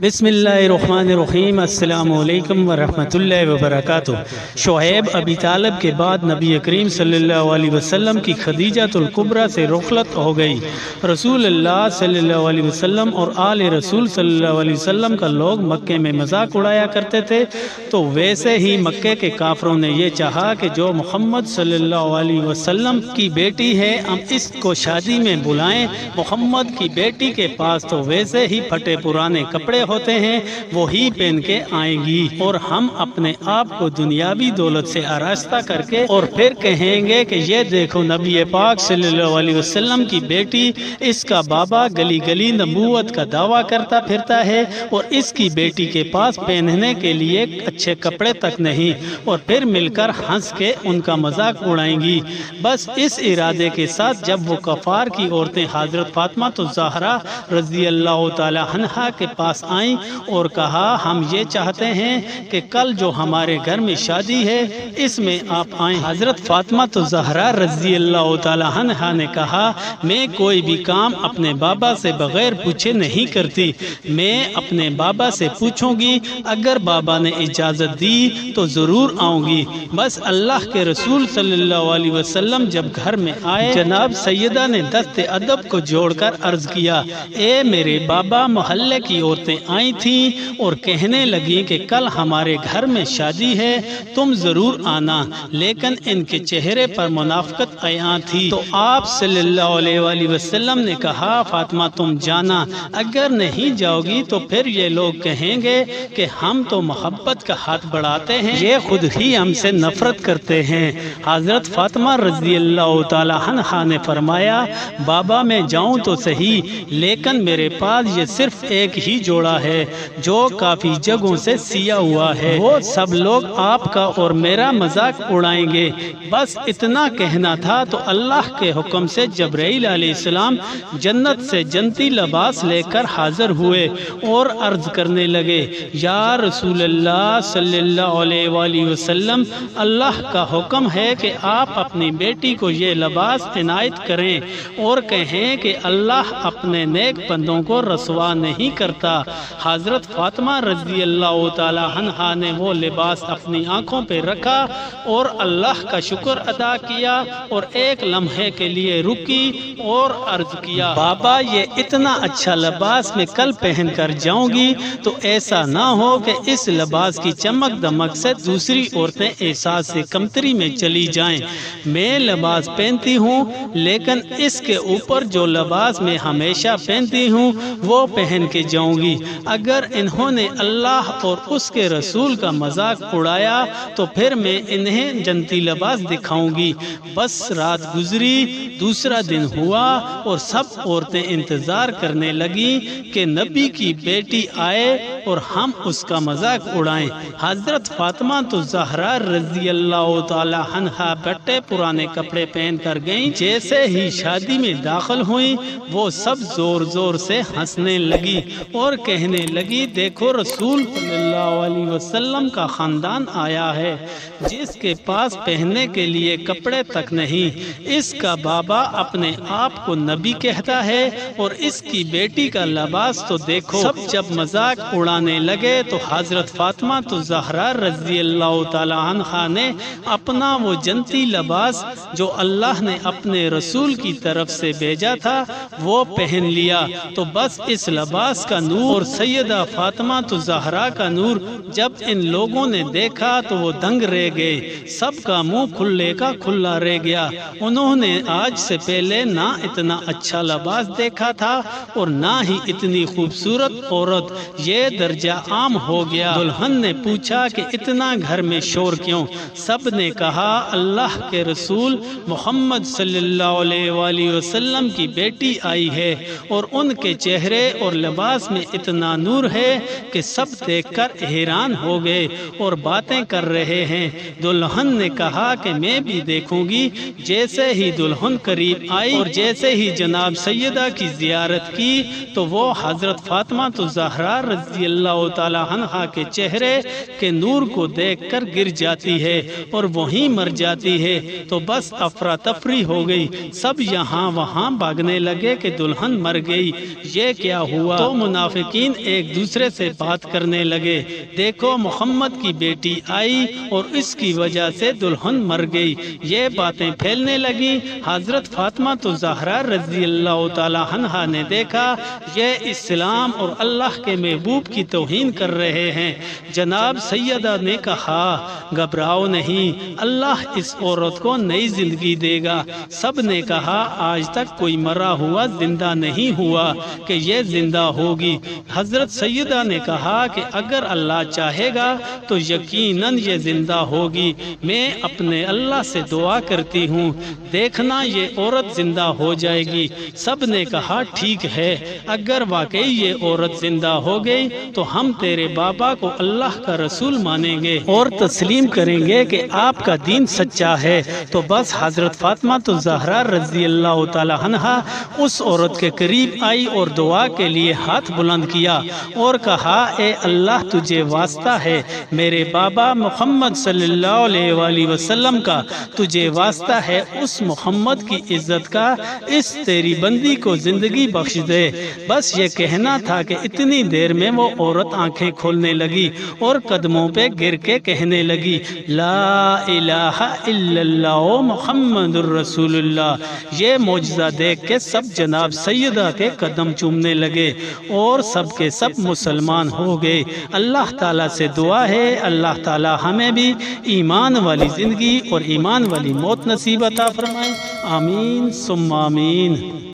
بسم اللہ الرحمن الرحیم۔ السلام علیکم ورحمۃ اللہ وبرکاتہ۔ شعیب ابی طالب کے بعد نبی کریم صلی اللہ علیہ وسلم کی خدیجۃ الکبریٰ سے رخلت ہو گئی۔ رسول اللہ صلی اللہ علیہ وسلم اور آل رسول صلی اللہ علیہ وسلم کا لوگ مکے میں مذاق اڑایا کرتے تھے، تو ویسے ہی مکے کے کافروں نے یہ چاہا کہ جو محمد صلی اللہ علیہ وسلم کی بیٹی ہے ہم اس کو شادی میں بلائیں۔ محمد کی بیٹی کے پاس تو ویسے ہی پھٹے پرانے کپڑے ہوتے ہیں، وہی پہن کے آئیں گی اور ہم اپنے آپ کو دنیاوی دولت سے آراستہ کر کے اور پھر کہیں گے کہ یہ دیکھو نبی پاک صلی اللہ علیہ وسلم کی بیٹی، اس کا بابا گلی گلی نبوت کا دعویٰ کرتا پھرتا ہے اور اس کی بیٹی کے پاس پہننے کے لیے اچھے کپڑے تک نہیں، اور پھر مل کر ہنس کے ان کا مذاق اڑائیں گی۔ بس اس ارادے کے ساتھ جب وہ کفار کی عورتیں حضرت فاطمہ الزہرا رضی اللہ تعالی عنہا کے پاس آئیں اور کہا ہم یہ چاہتے ہیں کہ کل جو ہمارے گھر میں شادی ہے اس میں آپ آئیں۔ حضرت فاطمہ الزہرا رضی اللہ تعالی عنہا نے کہا میں کوئی بھی کام اپنے بابا سے بغیر پوچھے نہیں کرتی، میں اپنے بابا سے پوچھوں گی، اگر بابا نے اجازت دی تو ضرور آؤں گی۔ بس اللہ کے رسول صلی اللہ علیہ وسلم جب گھر میں آئے، جناب سیدہ نے دست ادب کو جوڑ کر عرض کیا اے میرے بابا، محلے کی عورتیں آئی تھیں اور کہنے لگیں کہ کل ہمارے گھر میں شادی ہے، تم ضرور آنا، لیکن ان کے چہرے پر منافقت عیاں تھی۔ تو آپ صلی اللہ علیہ وآلہ وسلم نے کہا فاطمہ تم جانا، اگر نہیں جاؤ گی تو پھر یہ لوگ کہیں گے کہ ہم تو محبت کا ہاتھ بڑھاتے ہیں، یہ خود ہی ہم سے نفرت کرتے ہیں۔ حضرت فاطمہ رضی اللہ تعالی عنہا نے فرمایا بابا میں جاؤں تو صحیح، لیکن میرے پاس یہ صرف ایک ہی جوڑا ہے جو کافی جگہوں سے سیا ہوا ہے، وہ سب لوگ آپ کا اور میرا مذاق اڑائیں گے۔ بس اتنا کہنا تھا تو اللہ کے حکم سے جبرائیل علیہ السلام جنت سے جنتی لباس لے کر حاضر ہوئے اور عرض کرنے لگے یا رسول اللہ صلی اللہ علیہ وآلہ وسلم، اللہ کا حکم ہے کہ آپ اپنی بیٹی کو یہ لباس عنایت کریں اور کہیں کہ اللہ اپنے نیک بندوں کو رسوا نہیں کرتا۔ حضرت فاطمہ رضی اللہ تعالی عنہا نے وہ لباس اپنی آنکھوں پہ رکھا اور اللہ کا شکر ادا کیا اور ایک لمحے کے لیے رکی اور عرض کیا بابا یہ اتنا اچھا لباس میں کل پہن کر جاؤں گی تو ایسا نہ ہو کہ اس لباس کی چمک دمک سے دوسری عورتیں احساس سے کمتری میں چلی جائیں۔ میں لباس پہنتی ہوں لیکن اس کے اوپر جو لباس میں ہمیشہ پہنتی ہوں وہ پہن کے جاؤں گی، اگر انہوں نے اللہ اور اس کے رسول کا مذاق اڑایا تو پھر میں انہیں جنتی لباس دکھاؤں گی۔ بس رات گزری، دوسرا دن ہوا اور سب عورتیں انتظار کرنے لگیں کہ نبی کی بیٹی آئے اور ہم اس کا مذاق اڑائیں۔ حضرت فاطمہ الزہرا رضی اللہ تعالی عنہا بٹے پرانے کپڑے پہن کر گئیں، جیسے ہی شادی میں داخل ہوئیں وہ سب زور زور سے ہنسنے لگی اور کہنے لگی دیکھو رسول صلی اللہ علیہ وسلم کا خاندان آیا ہے جس کے پاس پہننے کے لیے کپڑے تک نہیں، اس کا بابا اپنے آپ کو نبی کہتا ہے اور اس کی بیٹی کا لباس تو دیکھو۔ سب جب مذاق اڑانے لگے تو حضرت فاطمہ الزہرا رضی اللہ تعالی عنہا نے اپنا وہ جنتی لباس جو اللہ نے اپنے رسول کی طرف سے بھیجا تھا وہ پہن لیا۔ تو بس اس لباس کا نور اور سیدہ فاطمہ الزہرا کا نور جب ان لوگوں نے دیکھا تو وہ دنگ رہ گئے، سب کا منہ کھلے کا کھلا رہ گیا۔ انہوں نے آج سے پہلے نہ اتنا اچھا لباس دیکھا تھا اور نہ ہی اتنی خوبصورت عورت، یہ درجہ عام ہو گیا۔ دلہن نے پوچھا کہ اتنا گھر میں شور کیوں؟ سب نے کہا اللہ کے رسول محمد صلی اللہ علیہ وآلہ وسلم کی بیٹی آئی ہے اور ان کے چہرے اور لباس میں اتنا نور ہے کہ سب دیکھ کر حیران ہو گئے اور باتیں کر رہے ہیں۔ دلہن نے کہا کہ میں بھی دیکھوں گی۔ جیسے ہی دلہن قریب آئی اور جیسے ہی جناب سیدہ کی زیارت کی تو وہ حضرت فاطمہ الزہرا رضی اللہ تعالی عنہا کے چہرے کے نور کو دیکھ کر گر جاتی ہے اور وہیں مر جاتی ہے تو بس افراتفری ہو گئی، سب یہاں وہاں بھاگنے لگے کہ دلہن مر گئی، یہ کیا ہوا؟ تو منافقین ایک دوسرے سے بات کرنے لگے، دیکھو محمد کی بیٹی آئی اور اس کی وجہ سے دلہن مر گئی۔ یہ باتیں پھیلنے لگی۔ حضرت فاطمہ تو زہرا رضی اللہ تعالی عنہا نے دیکھا یہ اسلام اور اللہ کے محبوب کی توہین کر رہے ہیں۔ جناب سیدہ نے کہا گھبراؤ نہیں، اللہ اس عورت کو نئی زندگی دے گا۔ سب نے کہا آج تک کوئی مرا ہوا زندہ نہیں ہوا کہ یہ زندہ ہوگی۔ حضرت سیدہ نے کہا کہ اگر اللہ چاہے گا تو یقیناً یہ زندہ ہوگی، میں اپنے اللہ سے دعا کرتی ہوں، دیکھنا یہ عورت زندہ ہو جائے گی۔ سب نے کہا ٹھیک ہے، اگر واقعی یہ عورت زندہ ہو گئی تو ہم تیرے بابا کو اللہ کا رسول مانیں گے اور تسلیم کریں گے کہ آپ کا دین سچا ہے۔ تو بس حضرت فاطمہ تو زہرا رضی اللہ تعالی عنہا اس عورت کے قریب آئی اور دعا کے لیے ہاتھ بلند کیا اور کہا اے اللہ تجھے واسطہ ہے میرے بابا محمد صلی اللہ علیہ وآلہ وسلم کا، تجھے واسطہ ہے اس محمد کی عزت کا، اس تیری بندی کو زندگی بخش دے۔ بس یہ کہنا تھا کہ اتنی دیر میں وہ عورت آنکھیں کھولنے لگی اور قدموں پہ گر کے کہنے لگی لا الہ الا اللہ محمد الرسول اللہ۔ یہ معجزہ دیکھ کے سب جناب سیدہ کے قدم چومنے لگے اور سب کے سب مسلمان ہو گئے۔ اللہ تعالیٰ سے دعا ہے اللہ تعالیٰ ہمیں بھی ایمان والی زندگی اور ایمان والی موت نصیب عطا فرمائے، آمین ثم آمین۔